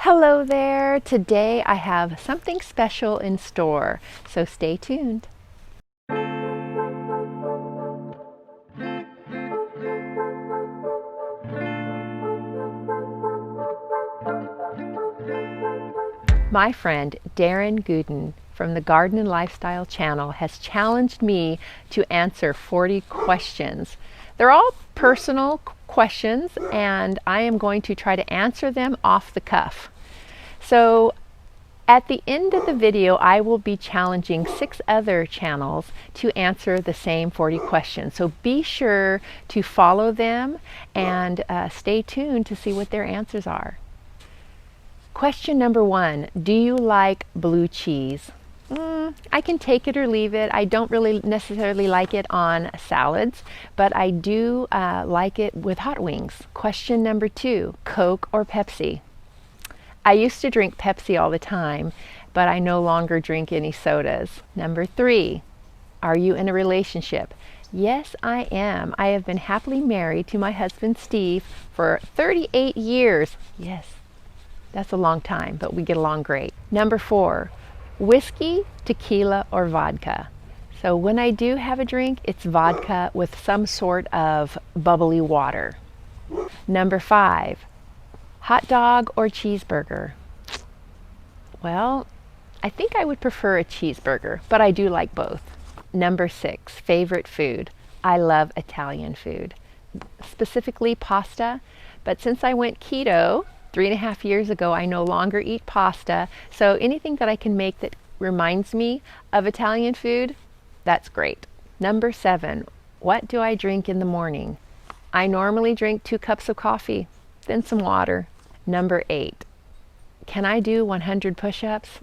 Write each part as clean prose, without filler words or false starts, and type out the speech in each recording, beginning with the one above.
Hello there! Today I have something special in store, so stay tuned. My friend Darren Gooden from the Garden and Lifestyle channel has challenged me to answer 40 questions. They're all personal questions and I am going to try to answer them off the cuff. So at the end of the video, I will be challenging 6 other channels to answer the same 40 questions. So be sure to follow them and stay tuned to see what their answers are. Question number 1, do you like blue cheese? I can take it or leave it. I don't really necessarily like it on salads, but I do like it with hot wings. Question number 2, Coke or Pepsi? I used to drink Pepsi all the time, but I no longer drink any sodas. Number 3, are you in a relationship? Yes, I am. I have been happily married to my husband Steve for 38 years. Yes, that's a long time, but we get along great. Number 4, whiskey, tequila, or vodka? So when I do have a drink, it's vodka with some sort of bubbly water. Number 5, hot dog or cheeseburger? Well, I think I would prefer a cheeseburger, but I do like both. Number 6, favorite food. I love Italian food, specifically pasta, but since I went keto 3.5 years ago, I no longer eat pasta, so anything that I can make that reminds me of Italian food, that's great. Number 7, what do I drink in the morning? I normally drink 2 cups of coffee, then some water. Number 8, can I do 100 push-ups?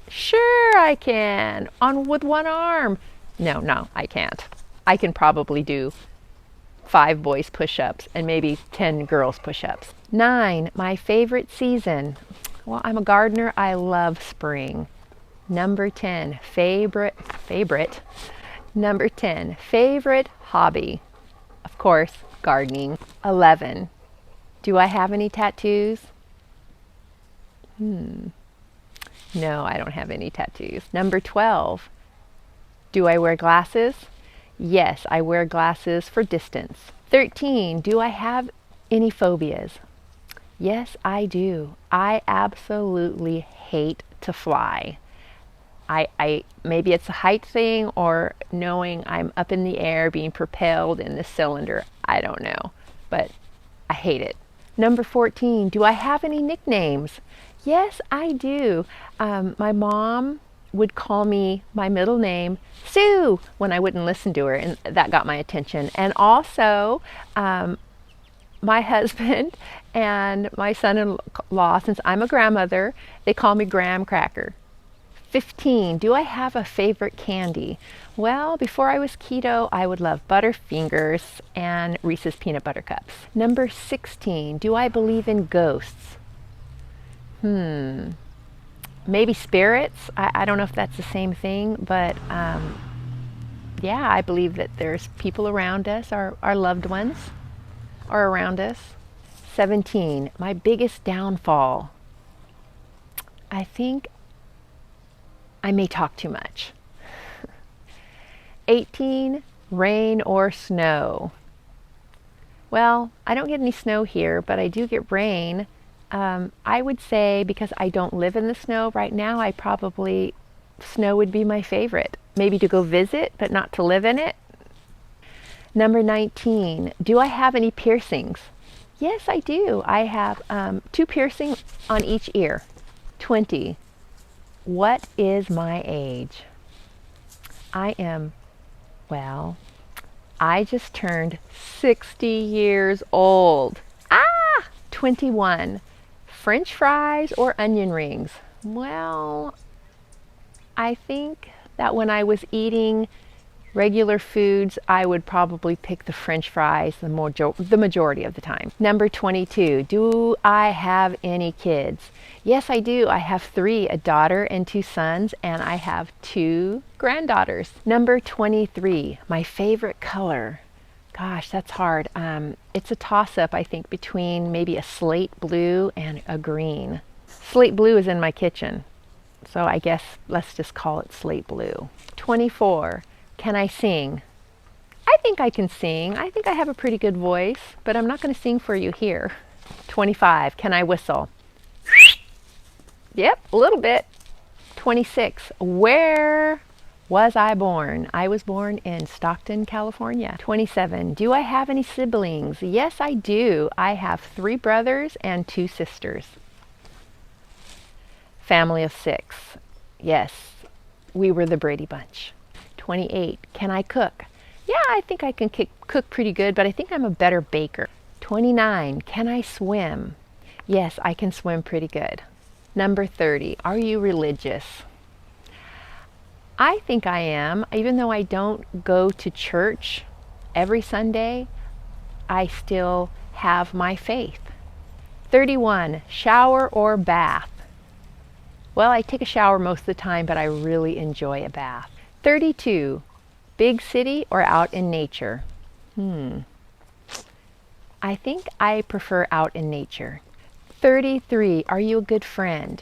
Sure I can, with one arm. No, I can't. I can probably do 5 boys push-ups and maybe 10 girls push-ups. 9, my favorite season. Well, I'm a gardener. I love spring. Number 10, favorite. Number 10, favorite hobby. Of course, gardening. 11, do I have any tattoos? No, I don't have any tattoos. Number 12, do I wear glasses? Yes, I wear glasses for distance. 13, do I have any phobias? Yes, I do. I absolutely hate to fly. I maybe it's a height thing or knowing I'm up in the air being propelled in the cylinder. I don't know, but I hate it. Number 14, do I have any nicknames? Yes, I do. My mom would call me my middle name Sue when I wouldn't listen to her, and that got my attention. And also, my husband and my son-in-law, since I'm a grandmother, they call me Graham Cracker. 15, do I have a favorite candy? Well, before I was keto, I would love Butterfingers and Reese's Peanut Butter Cups. Number 16, do I believe in ghosts? Maybe spirits. I don't know if that's the same thing, but yeah, I believe that there's people around us, our loved ones are around us. 17, my biggest downfall. I think I may talk too much. 18, rain or snow. Well, I don't get any snow here, but I do get rain. I would say because I don't live in the snow right now, snow would be my favorite. Maybe to go visit, but not to live in it. Number 19, do I have any piercings? Yes, I do. I have 2 piercings on each ear. 20, what is my age? I just turned 60 years old. 21, French fries or onion rings? Well, I think that when I was eating regular foods, I would probably pick the French fries the majority of the time. Number 22, do I have any kids? Yes, I do. I have 3, a daughter and 2 sons, and I have 2 granddaughters. Number 23, my favorite color. Gosh, that's hard. It's a toss-up, I think, between maybe a slate blue and a green. Slate blue is in my kitchen, so I guess let's just call it slate blue. 24. Can I sing? I think I can sing. I think I have a pretty good voice, but I'm not going to sing for you here. 25. Can I whistle? Yep, a little bit. 26. Where was I born? I was born in Stockton, California. 27. Do I have any siblings? Yes, I do. I have 3 brothers and 2 sisters. Family of 6. Yes, we were the Brady Bunch. 28. Can I cook? Yeah, I think I can cook pretty good, but I think I'm a better baker. 29. Can I swim? Yes, I can swim pretty good. Number 30. Are you religious? I think I am. Even though I don't go to church every Sunday, I still have my faith. 31. Shower or bath? Well, I take a shower most of the time, but I really enjoy a bath. 32. Big city or out in nature? I think I prefer out in nature. 33. Are you a good friend?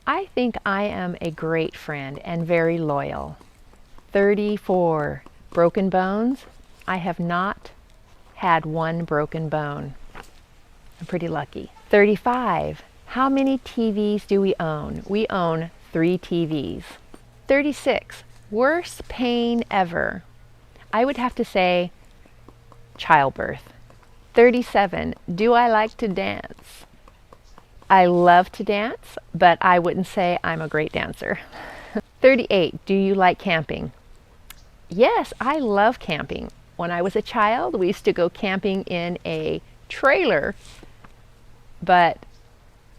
I think I am a great friend and very loyal. 34. Broken bones? I have not had one broken bone. I'm pretty lucky. 35. How many TVs do we own? We own 3 TVs. 36. Worst pain ever? I would have to say childbirth. 37. Do I like to dance? I love to dance, but I wouldn't say I'm a great dancer. 38. Do you like camping? Yes, I love camping. When I was a child, we used to go camping in a trailer, but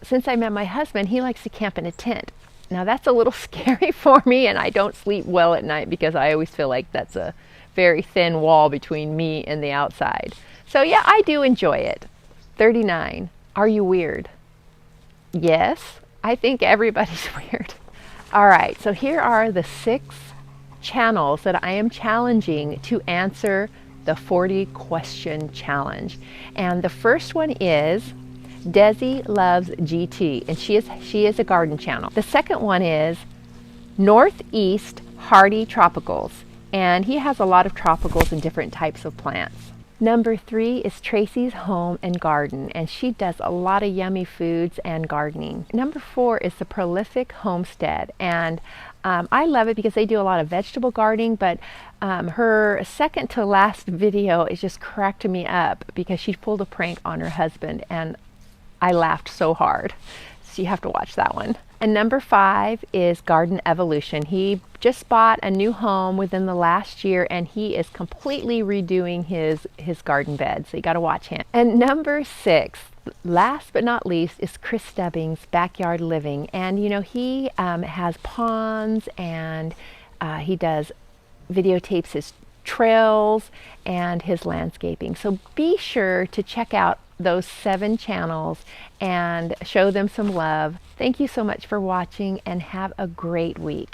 since I met my husband, he likes to camp in a tent. Now that's a little scary for me, and I don't sleep well at night because I always feel like that's a very thin wall between me and the outside. So yeah, I do enjoy it. 39. Are you weird? Yes, I think everybody's weird. All right, so here are the 6 channels that I am challenging to answer the 40 question challenge. And the first one is Desi Loves GT, and she is a garden channel. The second one is Northeast Hardy Tropicals, and he has a lot of tropicals and different types of plants. Number 3 is Tracy's Home and Garden, and she does a lot of yummy foods and gardening. Number 4 is The Prolific Homestead, and I love it because they do a lot of vegetable gardening, but her second to last video is just cracked me up because she pulled a prank on her husband, and I laughed so hard. So you have to watch that one. And number 5 is Garden Evolution. He just bought a new home within the last year, and he is completely redoing his garden bed. So you got to watch him. And number 6, last but not least, is Chris Stubbings' Backyard Living. And you know, he has ponds, and he does videotapes his trails and his landscaping. So be sure to check out those 7 channels and show them some love. Thank you so much for watching, and have a great week.